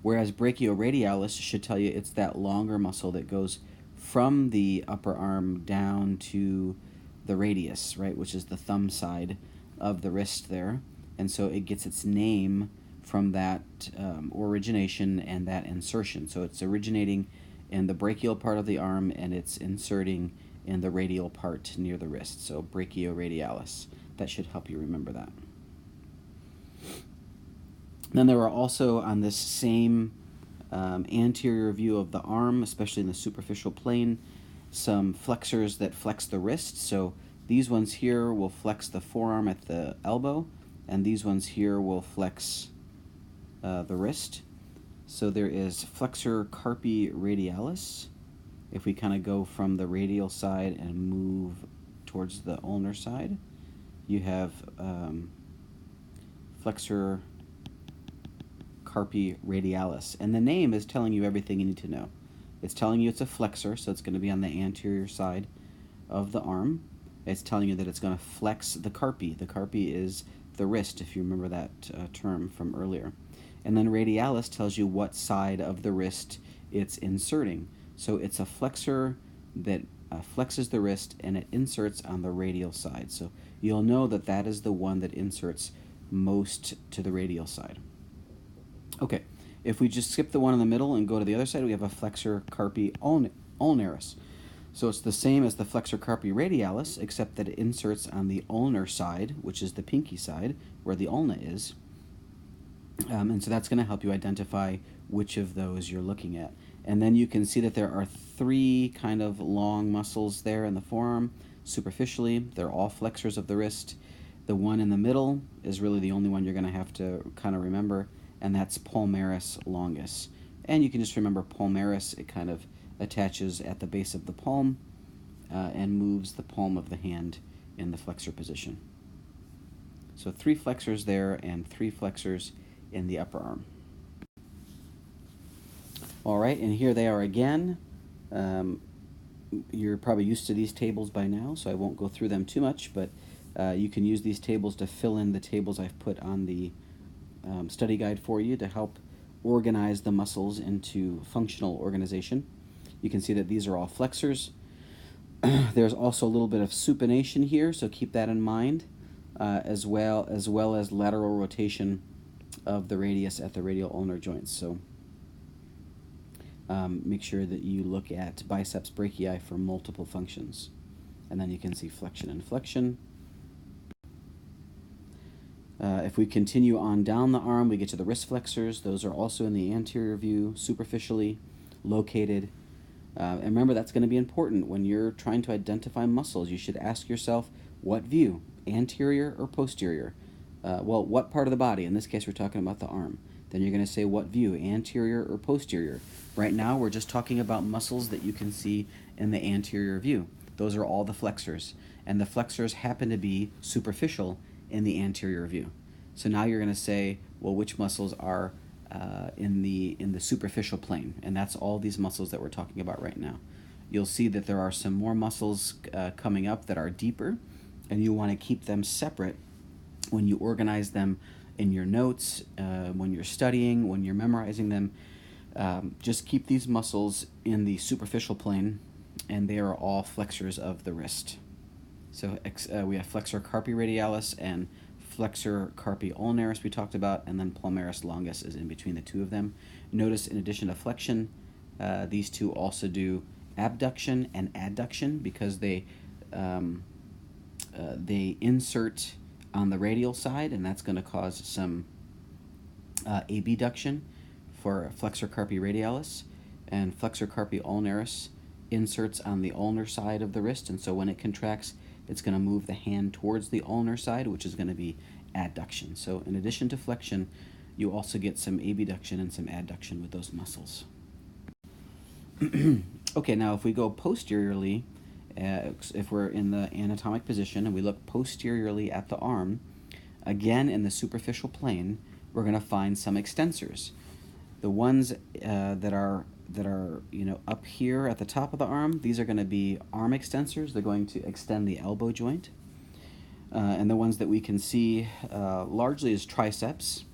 Whereas brachioradialis should tell you it's that longer muscle that goes from the upper arm down to the radius, right, which is the thumb side of the wrist there. And so it gets its name from that origination and that insertion. So it's originating in the brachial part of the arm and it's inserting in the radial part near the wrist. So brachioradialis. That should help you remember that. Then there are also on this same anterior view of the arm, especially in the superficial plane, some flexors that flex the wrist. So these ones here will flex the forearm at the elbow, and these ones here will flex the wrist. So there is flexor carpi radialis. If we kind of go from the radial side and move towards the ulnar side, you have flexor carpi radialis. And the name is telling you everything you need to know. It's telling you it's a flexor, so it's going to be on the anterior side of the arm. It's telling you that it's going to flex the carpi. The carpi is the wrist, if you remember that term from earlier. And then radialis tells you what side of the wrist it's inserting. So it's a flexor that flexes the wrist and it inserts on the radial side. So you'll know that that is the one that inserts most to the radial side. Okay, if we just skip the one in the middle and go to the other side, we have a flexor carpi ulnaris. So it's the same as the flexor carpi radialis, except that it inserts on the ulnar side, which is the pinky side, where the ulna is. And so that's going to help you identify which of those you're looking at. And then you can see that there are three kind of long muscles there in the forearm. Superficially, they're all flexors of the wrist. The one in the middle is really the only one you're going to have to kind of remember, and that's palmaris longus. And you can just remember palmaris, it kind of attaches at the base of the palm and moves the palm of the hand in the flexor position. So three flexors there and three flexors in the upper arm. All right, and here they are again. You're probably used to these tables by now, so I won't go through them too much, but you can use these tables to fill in the tables I've put on the study guide for you to help organize the muscles into functional organization. You can see that these are all flexors. There's also a little bit of supination here, so keep that in mind, as well as lateral rotation of the radius at the radial ulnar joints. So make sure that you look at biceps brachii for multiple functions. And then you can see flexion and flexion. If we continue on down the arm, we get to the wrist flexors. Those are also in the anterior view, superficially located. And remember, that's going to be important when you're trying to identify muscles. You should ask yourself, what view, anterior or posterior? well, what part of the body? In this case, we're talking about the arm. Then you're going to say what view, anterior or posterior. Right now, we're just talking about muscles that you can see in the anterior view. Those are all the flexors. And the flexors happen to be superficial in the anterior view. So now you're going to say, well, which muscles are in the superficial plane? And that's all these muscles that we're talking about right now. You'll see that there are some more muscles coming up that are deeper, and you want to keep them separate when you organize them in your notes, when you're studying, when you're memorizing them. Just keep these muscles in the superficial plane, and they are all flexors of the wrist. So we have flexor carpi radialis and flexor carpi ulnaris we talked about, and then palmaris longus is in between the two of them. Notice in addition to flexion, these two also do abduction and adduction because they insert on the radial side, and that's going to cause some abduction for flexor carpi radialis, and flexor carpi ulnaris inserts on the ulnar side of the wrist, and so when it contracts, it's going to move the hand towards the ulnar side, which is going to be adduction. So in addition to flexion, you also get some abduction and some adduction with those muscles. Okay, now if we go posteriorly, if we're in the anatomic position and we look posteriorly at the arm, again in the superficial plane, we're going to find some extensors. The ones that are up here at the top of the arm, these are going to be arm extensors. They're going to extend the elbow joint. And the ones that we can see largely is triceps.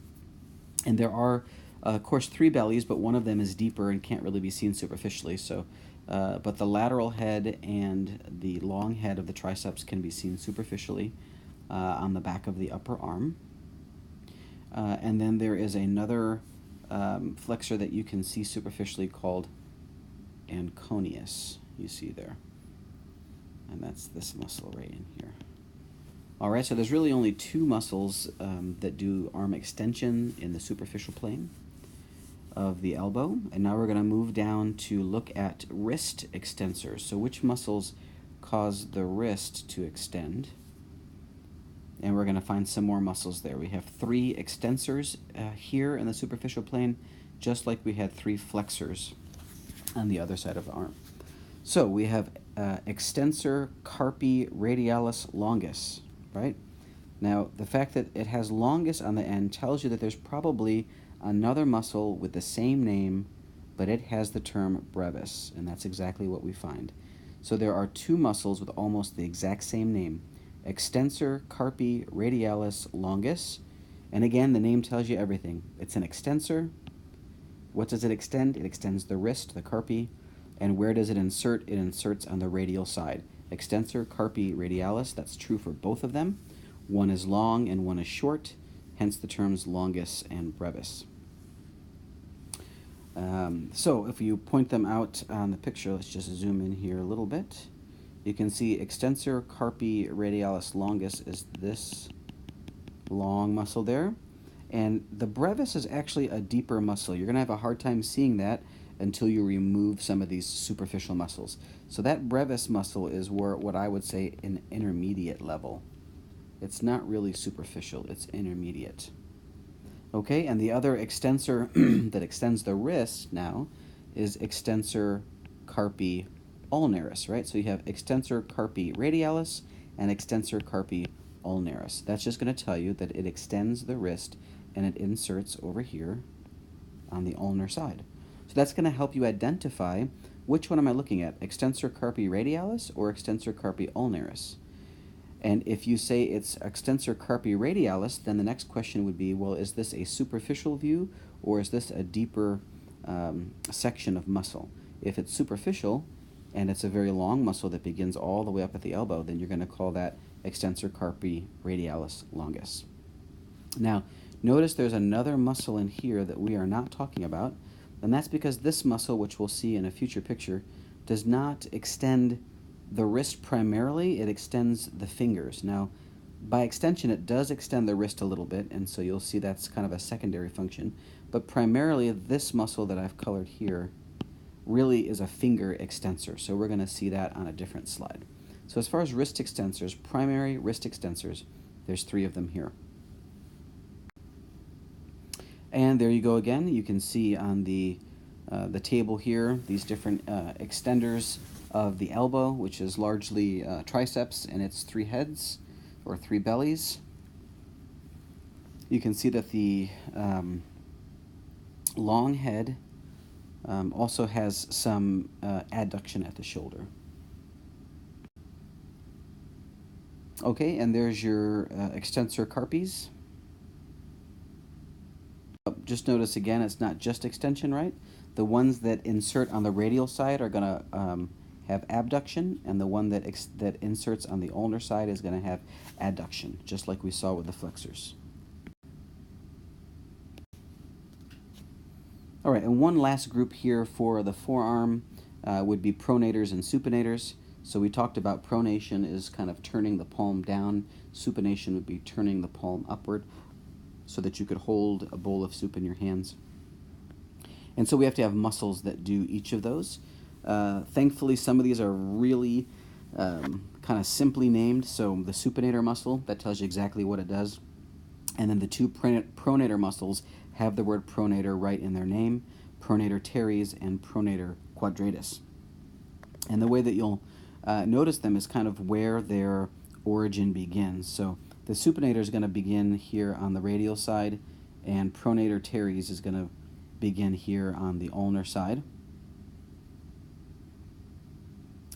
And there are, of course, three bellies, but one of them is deeper and can't really be seen superficially. So, but the lateral head and the long head of the triceps can be seen superficially on the back of the upper arm. And then there is another flexor that you can see superficially called anconeus, you see there. And that's this muscle right in here. All right, so there's really only two muscles that do arm extension in the superficial plane of the elbow. And now we're going to move down to look at wrist extensors. So which muscles cause the wrist to extend? And we're going to find some more muscles there. We have three extensors here in the superficial plane, just like we had three flexors on the other side of the arm. So we have extensor carpi radialis longus, right? Now, the fact that it has longus on the end tells you that there's probably another muscle with the same name, but it has the term brevis, and that's exactly what we find. So there are two muscles with almost the exact same name, extensor carpi radialis longus, and again, the name tells you everything. It's an extensor. What does it extend? It extends the wrist, the carpi, and where does it insert? It inserts on the radial side. Extensor carpi radialis, that's true for both of them. One is long and one is short, hence the terms longus and brevis. So if you point them out on the picture, let's just zoom in here a little bit. You can see extensor carpi radialis longus is this long muscle there. And the brevis is actually a deeper muscle. You're going to have a hard time seeing that until you remove some of these superficial muscles. So that brevis muscle is what I would say an intermediate level. It's not really superficial, it's intermediate. Okay, and the other extensor that extends the wrist now is extensor carpi ulnaris, right? So you have extensor carpi radialis and extensor carpi ulnaris. That's just going to tell you that it extends the wrist and it inserts over here on the ulnar side. So that's going to help you identify which one am I looking at, extensor carpi radialis or extensor carpi ulnaris. And if you say it's extensor carpi radialis, then the next question would be, well, is this a superficial view or is this a deeper section of muscle? If it's superficial and it's a very long muscle that begins all the way up at the elbow, then you're going to call that extensor carpi radialis longus. Now, notice there's another muscle in here that we are not talking about, and that's because this muscle, which we'll see in a future picture, does not extend the wrist primarily, it extends the fingers. Now, by extension, it does extend the wrist a little bit, and so you'll see that's kind of a secondary function. But primarily, this muscle that I've colored here really is a finger extensor, so we're going to see that on a different slide. So as far as wrist extensors, primary wrist extensors, there's three of them here. And there you go again. You can see on the table here these different extenders of the elbow, which is largely triceps and its three heads or three bellies. You can see that the long head also has some adduction at the shoulder. Okay, and there's your extensor carpes. Just notice again, it's not just extension, right? The ones that insert on the radial side are going to have abduction, and the one that inserts on the ulnar side is going to have adduction, just like we saw with the flexors. All right, and one last group here for the forearm would be pronators and supinators. So we talked about pronation is kind of turning the palm down. Supination would be turning the palm upward so that you could hold a bowl of soup in your hands. And so we have to have muscles that do each of those. Thankfully, some of these are really kind of simply named. So the supinator muscle, that tells you exactly what it does. And then the two pronator muscles have the word pronator right in their name, pronator teres and pronator quadratus. And the way that you'll notice them is kind of where their origin begins. So the supinator is going to begin here on the radial side, and pronator teres is going to begin here on the ulnar side.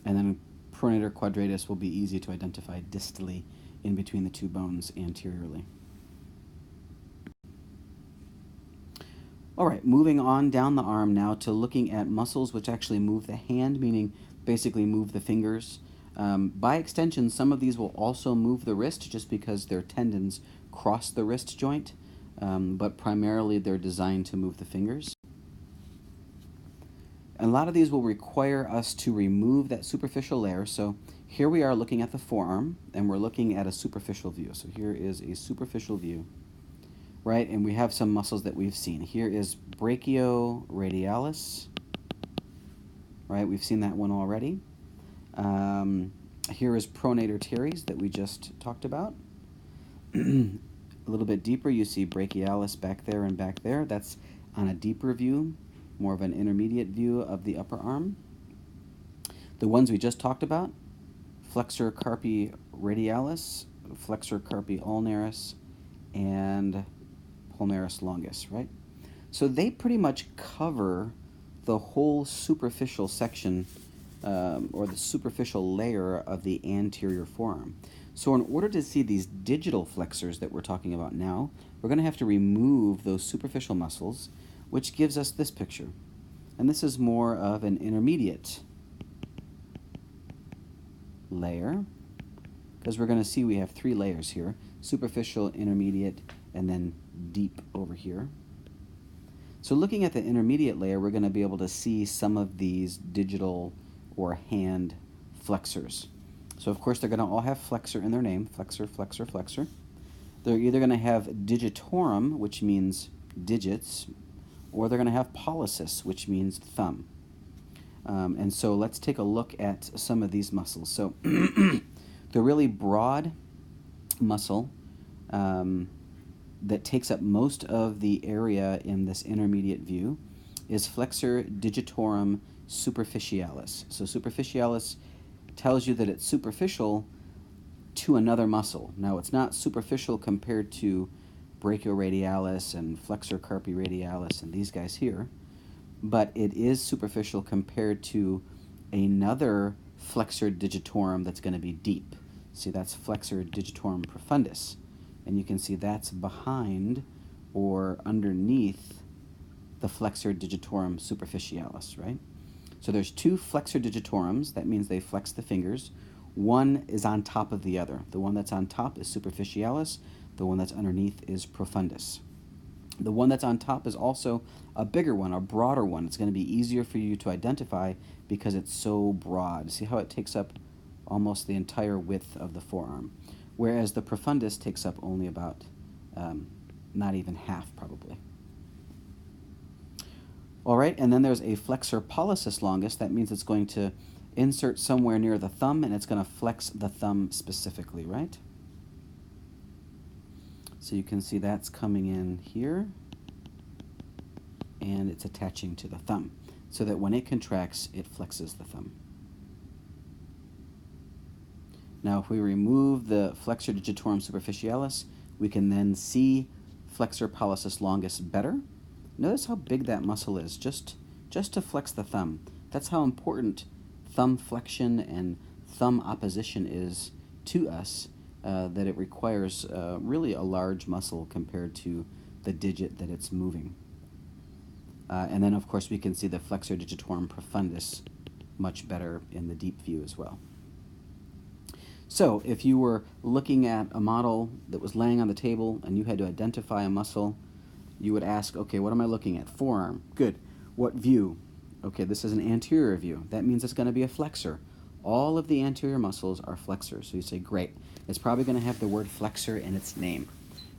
And then pronator quadratus will be easy to identify distally in between the two bones anteriorly. All right, moving on down the arm now to looking at muscles which actually move the hand, meaning basically move the fingers. By extension, some of these will also move the wrist just because their tendons cross the wrist joint, but primarily they're designed to move the fingers. And a lot of these will require us to remove that superficial layer. So here we are looking at the forearm, and we're looking at a superficial view. So here is a superficial view, right? And we have some muscles that we've seen. Here is brachioradialis, right? We've seen that one already. Here is pronator teres that we just talked about. A little bit deeper, you see brachialis back there and back there. That's on a deeper view, more of an intermediate view of the upper arm. The ones we just talked about, flexor carpi radialis, flexor carpi ulnaris, and palmaris longus, right? So they pretty much cover the whole superficial section or the superficial layer of the anterior forearm. So in order to see these digital flexors that we're talking about now, we're going to have to remove those superficial muscles, which gives us this picture. And this is more of an intermediate layer, because we're going to see we have three layers here: superficial, intermediate, and then deep over here. So looking at the intermediate layer, we're going to be able to see some of these digital or hand flexors. So of course they're going to all have flexor in their name, flexor, flexor, flexor. They're either going to have digitorum, which means digits, or they're going to have pollicis, which means thumb. And so let's take a look at some of these muscles. So the really broad muscle that takes up most of the area in this intermediate view is flexor digitorum superficialis. So superficialis tells you that it's superficial to another muscle. Now it's not superficial compared to brachioradialis and flexor carpi radialis and these guys here, but it is superficial compared to another flexor digitorum that's going to be deep. See, that's flexor digitorum profundus, and you can see that's behind or underneath the flexor digitorum superficialis, right? So there's two flexor digitorums. That means they flex the fingers. One is on top of the other. The one that's on top is superficialis. The one that's underneath is profundus. The one that's on top is also a bigger one, a broader one. It's going to be easier for you to identify because it's so broad. See how it takes up almost the entire width of the forearm, whereas the profundus takes up only about not even half, probably. All right, and then there's a flexor pollicis longus. That means it's going to insert somewhere near the thumb, and it's going to flex the thumb specifically, right? So you can see that's coming in here. and it's attaching to the thumb, so that when it contracts, it flexes the thumb. Now, if we remove the flexor digitorum superficialis, we can then see flexor pollicis longus better. Notice how big that muscle is, just to flex the thumb. That's how important thumb flexion and thumb opposition is to us, that it requires really a large muscle compared to the digit that it's moving. And then, of course, we can see the flexor digitorum profundus much better in the deep view as well. So if you were looking at a model that was laying on the table and you had to identify a muscle, you would ask, okay, what am I looking at? Forearm. Good. What view? Okay, this is an anterior view. That means it's going to be a flexor. All of the anterior muscles are flexors. So you say, great. It's probably going to have the word flexor in its name.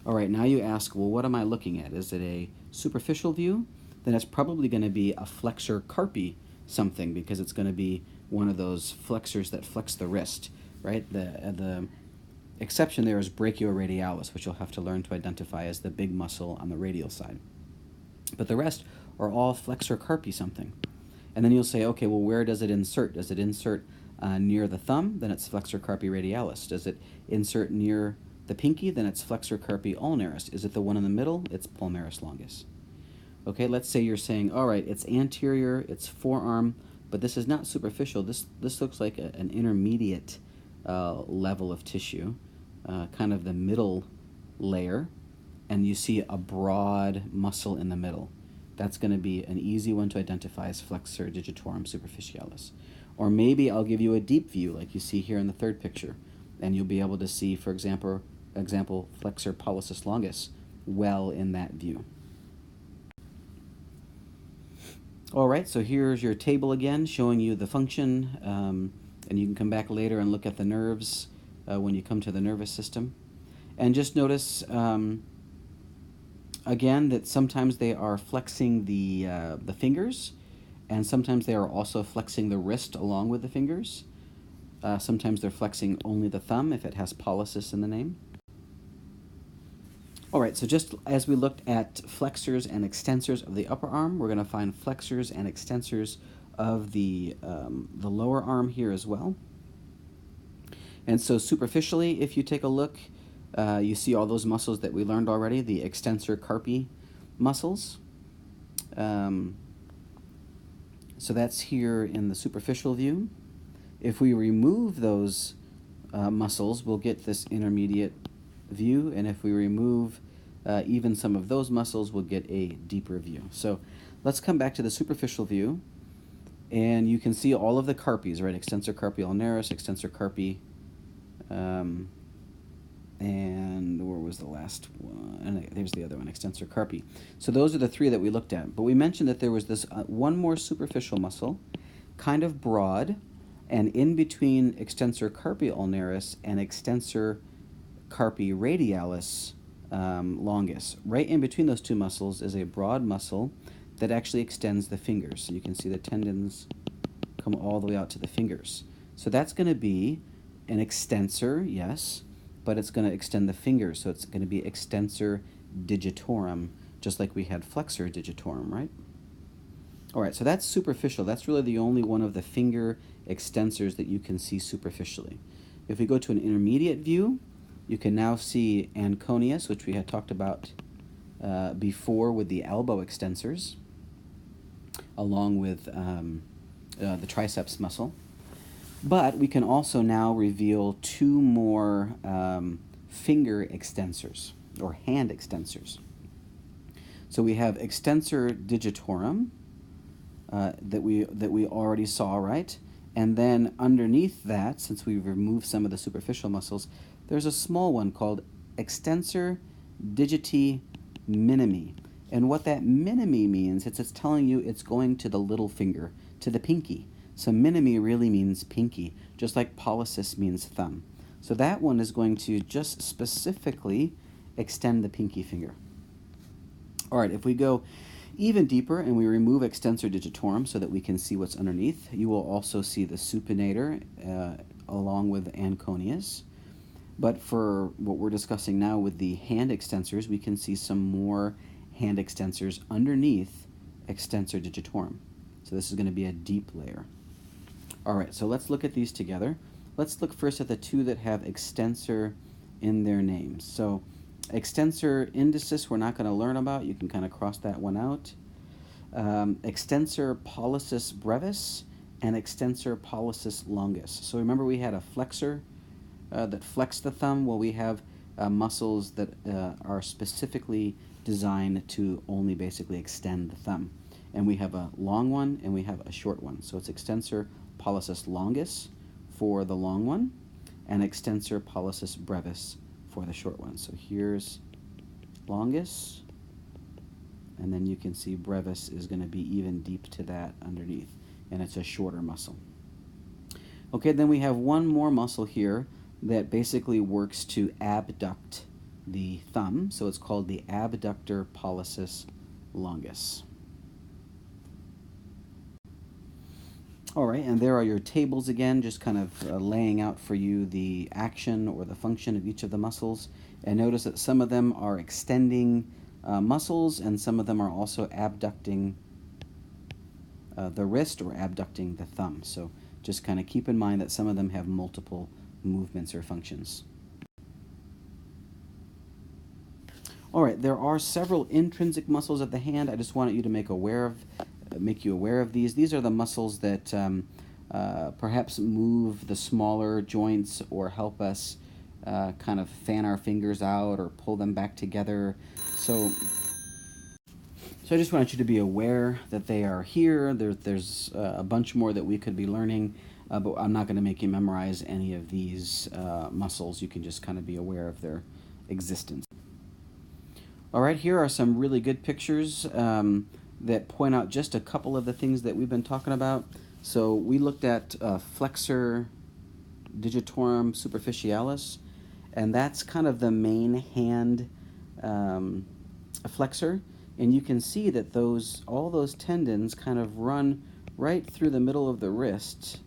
All right, now you ask, well, what am I looking at? Is it a superficial view? Then it's probably going to be a flexor carpi something, because it's going to be one of those flexors that flex the wrist, right? The exception there is brachioradialis, which you'll have to learn to identify as the big muscle on the radial side. But the rest are all flexor carpi something. And then you'll say, okay, well, where does it insert? Does it insert near the thumb? Then it's flexor carpi radialis. Does it insert near the pinky? Then it's flexor carpi ulnaris. Is it the one in the middle? It's palmaris longus. Okay, let's say you're saying, all right, it's anterior, it's forearm, but this is not superficial. This looks like an intermediate level of tissue, kind of the middle layer, and you see a broad muscle in the middle. That's going to be an easy one to identify as flexor digitorum superficialis. Or maybe I'll give you a deep view like you see here in the third picture, and you'll be able to see, for example flexor pollicis longus well in that view. All right, so here's your table again showing you the function, and you can come back later and look at the nerves when you come to the nervous system. And just notice, again, that sometimes they are flexing the fingers, and sometimes they are also flexing the wrist along with the fingers. Sometimes they're flexing only the thumb if it has pollicis in the name. All right, so just as we looked at flexors and extensors of the upper arm, we're going to find flexors and extensors of the lower arm here as well. And so superficially, if you take a look, you see all those muscles that we learned already, the extensor carpi muscles. So that's here in the superficial view. If we remove those muscles, we'll get this intermediate view, and if we remove even some of those muscles, we'll get a deeper view. So let's come back to the superficial view, and you can see all of the carpes, right? Extensor carpi ulnaris, extensor carpi, and where was the last one? And there's the other one, extensor carpi. So those are the three that we looked at. But we mentioned that there was this one more superficial muscle, kind of broad, and in between extensor carpi ulnaris and extensor carpi radialis longus. Right in between those two muscles is a broad muscle that actually extends the fingers. So you can see the tendons come all the way out to the fingers. So that's going to be an extensor, yes, but it's going to extend the fingers. So it's going to be extensor digitorum, just like we had flexor digitorum, right? All right, so that's superficial. That's really the only one of the finger extensors that you can see superficially. If we go to an intermediate view, you can now see anconius, which we had talked about before with the elbow extensors, along with the triceps muscle. But we can also now reveal two more finger extensors, or hand extensors. So we have extensor digitorum that we already saw, right? And then underneath that, since we've removed some of the superficial muscles, there's a small one called extensor digiti minimi. And what that minimi means, it's telling you it's going to the little finger, to the pinky. So minimi really means pinky, just like pollicis means thumb. So that one is going to just specifically extend the pinky finger. All right, if we go even deeper and we remove extensor digitorum so that we can see what's underneath, you will also see the supinator along with anconius. But for what we're discussing now with the hand extensors, we can see some more hand extensors underneath extensor digitorum. So this is going to be a deep layer. All right, so let's look at these together. Let's look first at the two that have extensor in their names. So extensor indicis we're not going to learn about. You can kind of cross that one out. Extensor pollicis brevis and extensor pollicis longus. So remember we had a flexor that flexed the thumb. Well, we have muscles that are specifically designed to only basically extend the thumb. And we have a long one and we have a short one. So it's extensor pollicis longus for the long one and extensor pollicis brevis for the short one. So here's longus, and then you can see brevis is going to be even deep to that underneath, and it's a shorter muscle. Okay, then we have one more muscle here that basically works to abduct the thumb, so it's called the abductor pollicis longus. All right, and there are your tables again, just kind of laying out for you the action or the function of each of the muscles. And notice that some of them are extending muscles, and some of them are also abducting the wrist or abducting the thumb. So just kind of keep in mind that some of them have multiple movements or functions. All right, there are several intrinsic muscles of the hand. I just wanted you to make you aware of these. These are the muscles that perhaps move the smaller joints or help us kind of fan our fingers out or pull them back together. So I just want you to be aware that they are here. There's a bunch more that we could be learning, but I'm not going to make you memorize any of these muscles. You can just kind of be aware of their existence. All right, here are some really good pictures that point out just a couple of the things that we've been talking about. So we looked at flexor digitorum superficialis, and that's kind of the main hand flexor. And you can see that all those tendons kind of run right through the middle of the wrist,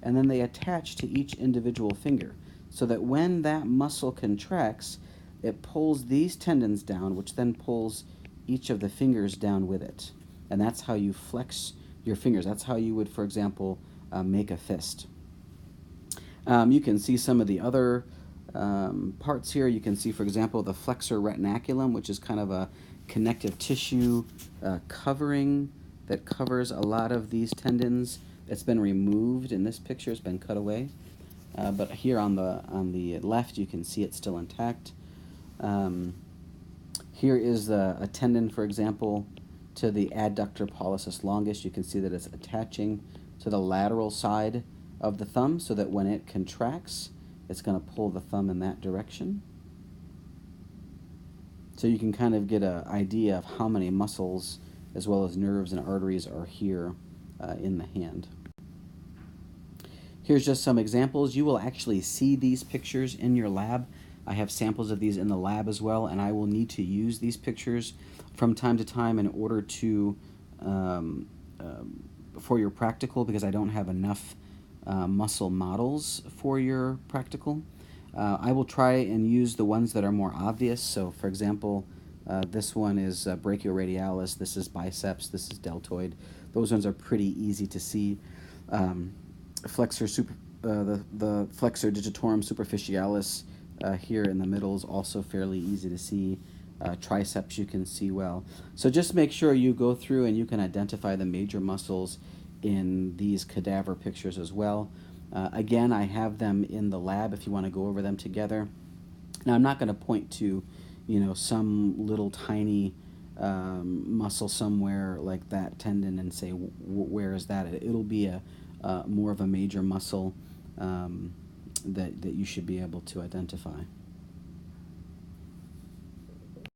and then they attach to each individual finger, so that when that muscle contracts, it pulls these tendons down, which then pulls each of the fingers down with it. And that's how you flex your fingers. That's how you would, for example, make a fist. You can see some of the other parts here. You can see, for example, the flexor retinaculum, which is kind of a connective tissue covering that covers a lot of these tendons. It's been removed in this picture. It's been cut away. But here on the left, you can see it's still intact. Here is a tendon, for example, to the adductor pollicis longus. You can see that it's attaching to the lateral side of the thumb, so that when it contracts, it's going to pull the thumb in that direction. So you can kind of get an idea of how many muscles, as well as nerves and arteries, are here in the hand. Here's just some examples. You will actually see these pictures in your lab. I have samples of these in the lab as well, and I will need to use these pictures from time to time in order to, for your practical, because I don't have enough muscle models for your practical. I will try and use the ones that are more obvious. So, for example, this one is brachioradialis, this is biceps, this is deltoid. Those ones are pretty easy to see. The flexor digitorum superficialis here in the middle is also fairly easy to see. Triceps you can see well. So just make sure you go through and you can identify the major muscles in these cadaver pictures as well. Again, I have them in the lab if you want to go over them together. Now, I'm not going to point to, some little tiny muscle somewhere like that tendon and say, where is that? It'll be a more of a major muscle that you should be able to identify.